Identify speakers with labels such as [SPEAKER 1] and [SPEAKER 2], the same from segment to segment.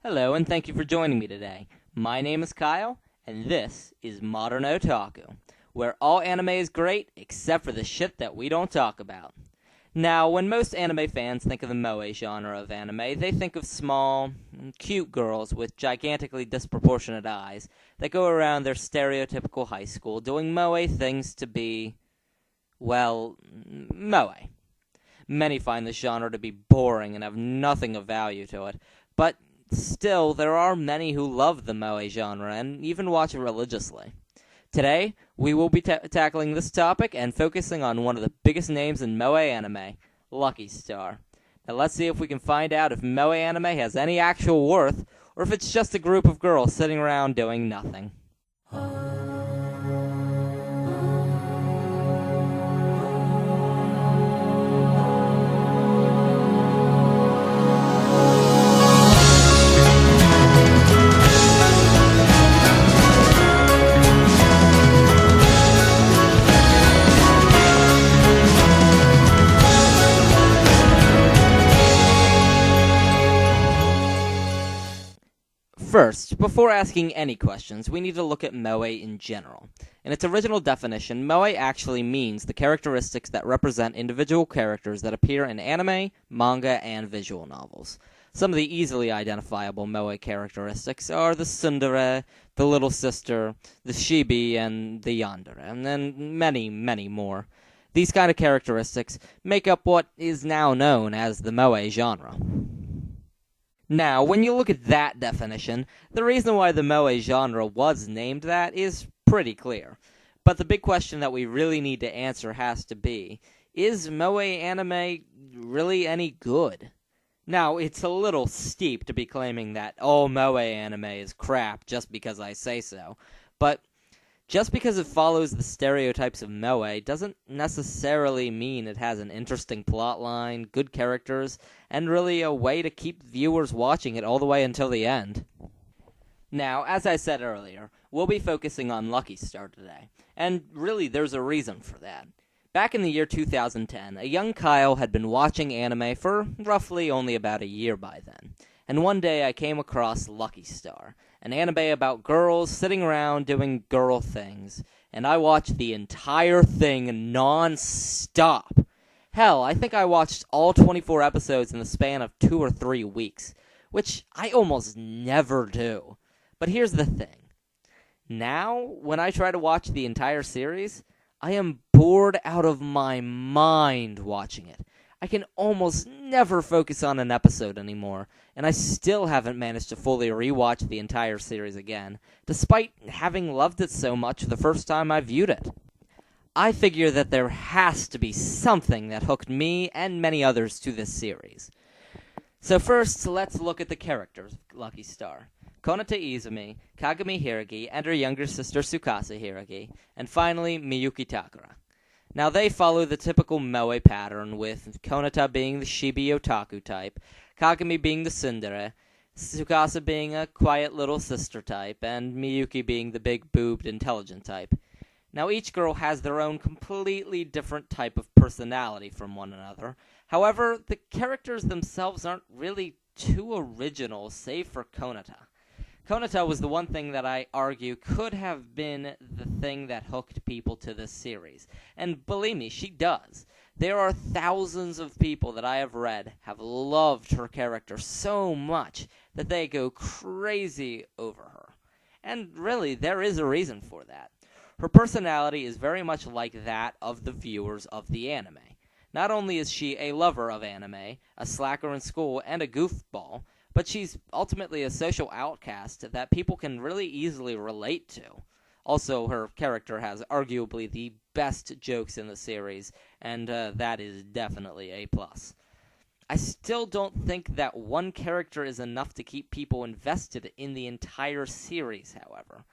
[SPEAKER 1] Hello, and thank you for joining me today. My name is Kyle, and this is Modern Otaku, where all anime is great except for the shit that we don't talk about. Now, when most anime fans think of the moe genre of anime, they think of small, cute girls with gigantically disproportionate eyes that go around their stereotypical high school doing moe things to be, well, moe. Many find this genre to be boring and have nothing of value to it, but still, there are many who love the moe genre and even watch it religiously. Today, we will be tackling this topic and focusing on one of the biggest names in moe anime, Lucky Star. Now let's see if we can find out if moe anime has any actual worth, or if it's just a group of girls sitting around doing nothing. First, before asking any questions, we need to look at moe in general. In its original definition, moe actually means the characteristics that represent individual characters that appear in anime, manga, and visual novels. Some of the easily identifiable moe characteristics are the tsundere, the little sister, the shibi, and the yandere, and then many, many more. These kind of characteristics make up what is now known as the moe genre. Now, when you look at that definition, the reason why the moe genre was named that is pretty clear. But the big question that we really need to answer has to be, is moe anime really any good? Now, it's a little steep to be claiming that all moe anime is crap just because I say so, but just because it follows the stereotypes of moe doesn't necessarily mean it has an interesting plotline, good characters, and really a way to keep viewers watching it all the way until the end. Now, as I said earlier, we'll be focusing on Lucky Star today, and really there's a reason for that. Back in the year 2010, a young Kyle had been watching anime for roughly only about a year by then, and one day I came across Lucky Star, an anime about girls sitting around doing girl things, and I watched the entire thing non-stop. Hell, I think I watched all 24 episodes in the span of 2 or 3 weeks, which I almost never do. But here's the thing. Now, when I try to watch the entire series, I am bored out of my mind watching it. I can almost never focus on an episode anymore, and I still haven't managed to fully rewatch the entire series again, despite having loved it so much the first time I viewed it. I figure that there has to be something that hooked me and many others to this series. So first, let's look at the characters of Lucky Star. Konata Izumi, Kagami Hiragi, and her younger sister Tsukasa Hiragi, and finally Miyuki Takara. Now, they follow the typical moe pattern, with Konata being the shibi otaku type, Kagami being the tsundere, Tsukasa being a quiet little sister type, and Miyuki being the big-boobed intelligent type. Now, each girl has their own completely different type of personality from one another. However, the characters themselves aren't really too original, save for Konata. Konata was the one thing that I argue could have been the thing that hooked people to this series. And believe me, she does. There are thousands of people that I have read have loved her character so much that they go crazy over her. And really, there is a reason for that. Her personality is very much like that of the viewers of the anime. Not only is she a lover of anime, a slacker in school, and a goofball, but she's ultimately a social outcast that people can really easily relate to. Also, her character has arguably the best jokes in the series, and that is definitely a plus. I still don't think that one character is enough to keep people invested in the entire series, however.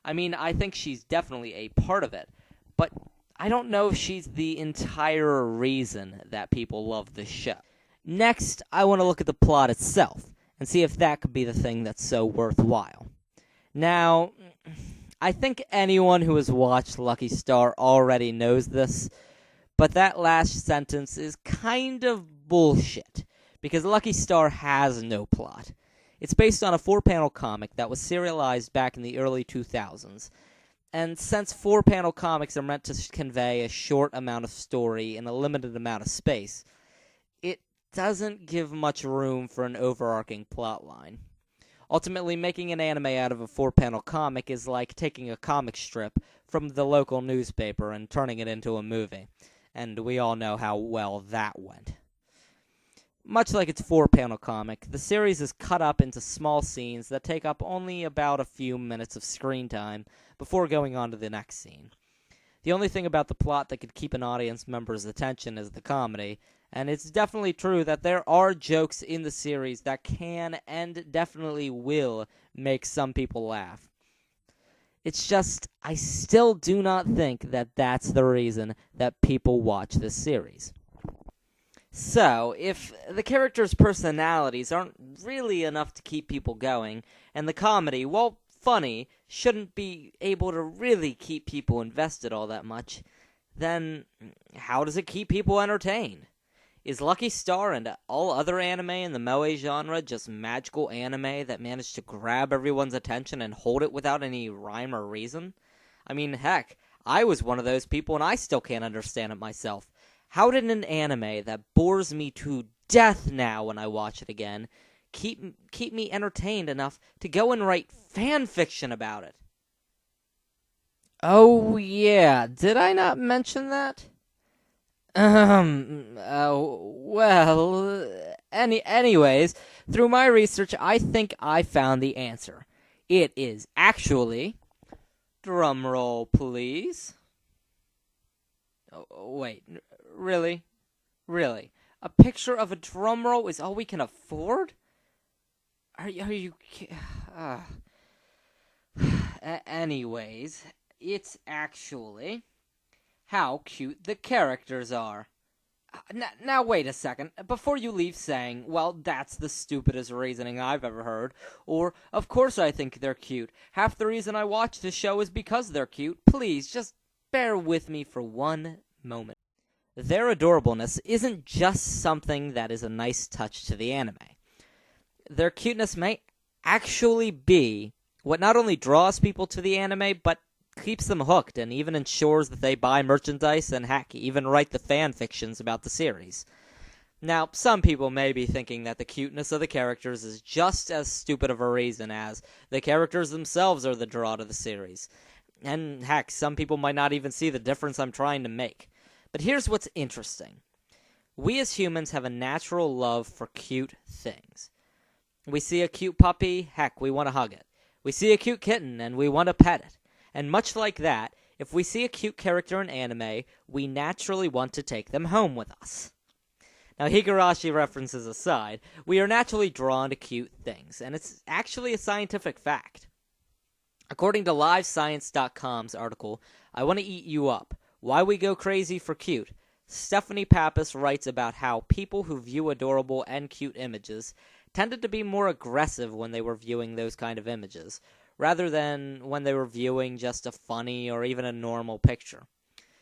[SPEAKER 1] I mean, I think she's definitely a part of it, but I don't know if she's the entire reason that people love this show. Next, I want to look at the plot itself, and see if that could be the thing that's so worthwhile. Now, I think anyone who has watched Lucky Star already knows this, but that last sentence is kind of bullshit, because Lucky Star has no plot. It's based on a 4-panel comic that was serialized back in the early 2000s. And since 4-panel comics are meant to convey a short amount of story in a limited amount of space, it doesn't give much room for an overarching plotline. Ultimately, making an anime out of a 4-panel comic is like taking a comic strip from the local newspaper and turning it into a movie. And we all know how well that went. Much like its 4-panel comic, the series is cut up into small scenes that take up only about a few minutes of screen time before going on to the next scene. The only thing about the plot that could keep an audience member's attention is the comedy, and it's definitely true that there are jokes in the series that can and definitely will make some people laugh. It's just, I still do not think that that's the reason that people watch this series. So, if the characters' personalities aren't really enough to keep people going, and the comedy, while funny, shouldn't be able to really keep people invested all that much, then how does it keep people entertained? Is Lucky Star and all other anime in the moe genre just magical anime that managed to grab everyone's attention and hold it without any rhyme or reason? I mean, heck, I was one of those people and I still can't understand it myself. How did an anime that bores me to death now when I watch it again keep me entertained enough to go and write fan fiction about it? Oh yeah, did I not mention that? Anyways, through my research, I think I found the answer. It is actually, drumroll please. Oh, wait, really? Really? A picture of a drumroll is all we can afford? Are you anyways, it's actually how cute the characters are. Now wait a second. Before you leave saying, well, that's the stupidest reasoning I've ever heard, or, of course I think they're cute. Half the reason I watch this show is because they're cute. Please, just bear with me for one moment. Their adorableness isn't just something that is a nice touch to the anime. Their cuteness may actually be what not only draws people to the anime, but keeps them hooked and even ensures that they buy merchandise and, heck, even write the fan fictions about the series. Now, some people may be thinking that the cuteness of the characters is just as stupid of a reason as the characters themselves are the draw to the series. And, heck, some people might not even see the difference I'm trying to make. But here's what's interesting. We as humans have a natural love for cute things. We see a cute puppy, heck, we want to hug it. We see a cute kitten, and we want to pet it. And much like that, if we see a cute character in anime, we naturally want to take them home with us. Now, Higurashi references aside, we are naturally drawn to cute things, and it's actually a scientific fact. According to LiveScience.com's article, I Want to Eat You Up, Why We Go Crazy for Cute, Stephanie Pappas writes about how people who view adorable and cute images tended to be more aggressive when they were viewing those kind of images, rather than when they were viewing just a funny or even a normal picture.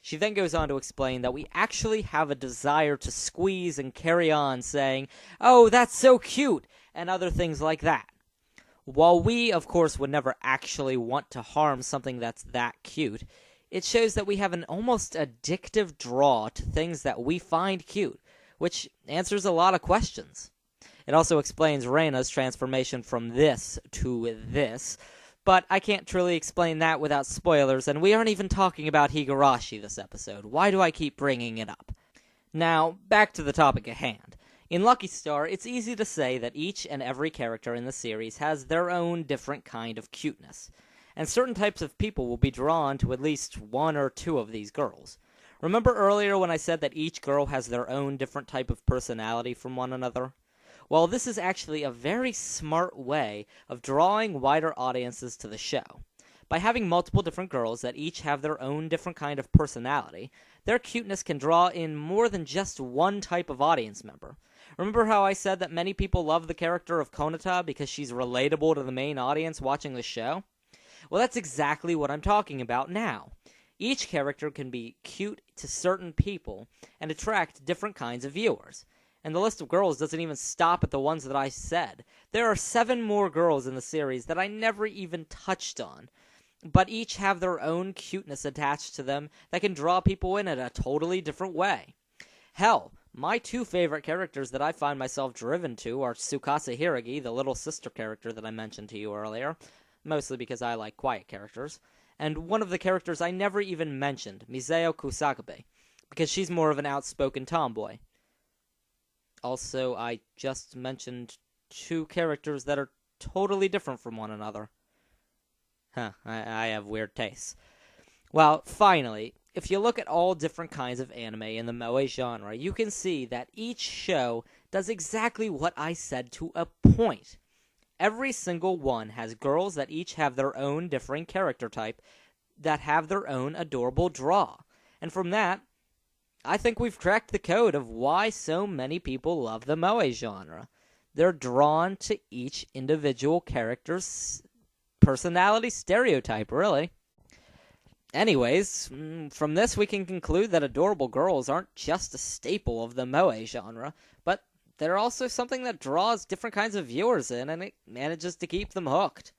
[SPEAKER 1] She then goes on to explain that we actually have a desire to squeeze and carry on saying, "Oh, that's so cute," and other things like that. While we, of course, would never actually want to harm something that's that cute, it shows that we have an almost addictive draw to things that we find cute, which answers a lot of questions. It also explains Reina's transformation from this to this, but I can't truly explain that without spoilers, and we aren't even talking about Higurashi this episode. Why do I keep bringing it up? Now, back to the topic at hand. In Lucky Star, it's easy to say that each and every character in the series has their own different kind of cuteness, and certain types of people will be drawn to at least one or two of these girls. Remember earlier when I said that each girl has their own different type of personality from one another? Well, this is actually a very smart way of drawing wider audiences to the show. By having multiple different girls that each have their own different kind of personality, their cuteness can draw in more than just one type of audience member. Remember how I said that many people love the character of Konata because she's relatable to the main audience watching the show? Well, that's exactly what I'm talking about now. Each character can be cute to certain people and attract different kinds of viewers. And the list of girls doesn't even stop at the ones that I said. There are 7 more girls in the series that I never even touched on, but each have their own cuteness attached to them that can draw people in a totally different way. Hell, my 2 favorite characters that I find myself driven to are Tsukasa Hiragi, the little sister character that I mentioned to you earlier, mostly because I like quiet characters, and one of the characters I never even mentioned, Miseo Kusakabe, because she's more of an outspoken tomboy. Also, I just mentioned 2 characters that are totally different from one another. I have weird tastes. Well, finally, if you look at all different kinds of anime in the moe genre, you can see that each show does exactly what I said to a point. Every single one has girls that each have their own differing character type that have their own adorable draw. And from that, I think we've cracked the code of why so many people love the moe genre. They're drawn to each individual character's personality stereotype, really. Anyways, from this we can conclude that adorable girls aren't just a staple of the moe genre, but they're also something that draws different kinds of viewers in, and it manages to keep them hooked.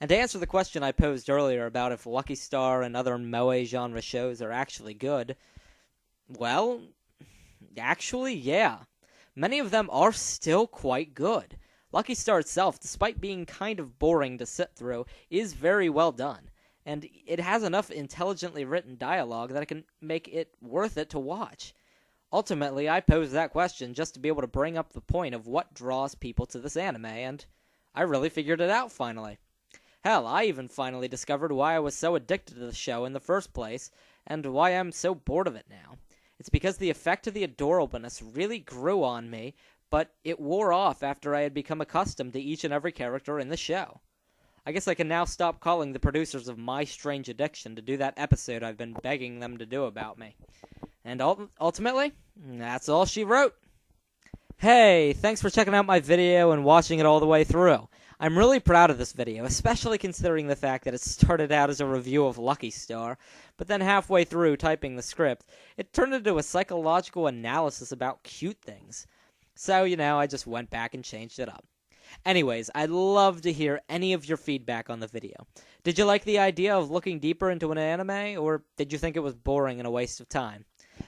[SPEAKER 1] And to answer the question I posed earlier about if Lucky Star and other moe genre shows are actually good, well, actually, yeah. Many of them are still quite good. Lucky Star itself, despite being kind of boring to sit through, is very well done. And it has enough intelligently written dialogue that it can make it worth it to watch. Ultimately, I posed that question just to be able to bring up the point of what draws people to this anime, and I really figured it out finally. Hell, I even finally discovered why I was so addicted to the show in the first place, and why I'm so bored of it now. It's because the effect of the adorableness really grew on me, but it wore off after I had become accustomed to each and every character in the show. I guess I can now stop calling the producers of My Strange Addiction to do that episode I've been begging them to do about me. And ultimately, that's all she wrote. Hey, thanks for checking out my video and watching it all the way through. I'm really proud of this video, especially considering the fact that it started out as a review of Lucky Star, but then halfway through typing the script, it turned into a psychological analysis about cute things. So, I just went back and changed it up. Anyways, I'd love to hear any of your feedback on the video. Did you like the idea of looking deeper into an anime, or did you think it was boring and a waste of time?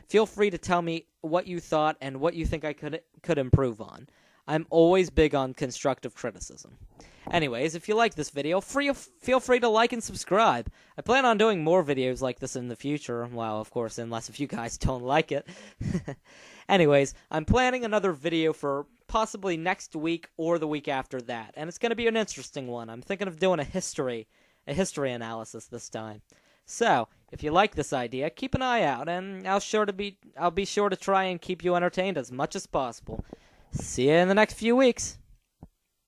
[SPEAKER 1] Feel free to tell me what you thought and what you think I could improve on. I'm always big on constructive criticism. Anyways, if you like this video, feel free to like and subscribe. I plan on doing more videos like this in the future. Well, of course, unless if you guys don't like it. Anyways, I'm planning another video for possibly next week or the week after that, and it's going to be an interesting one. I'm thinking of doing a history analysis this time. So, if you like this idea, keep an eye out, and I'll be sure to try and keep you entertained as much as possible. See you in the next few weeks.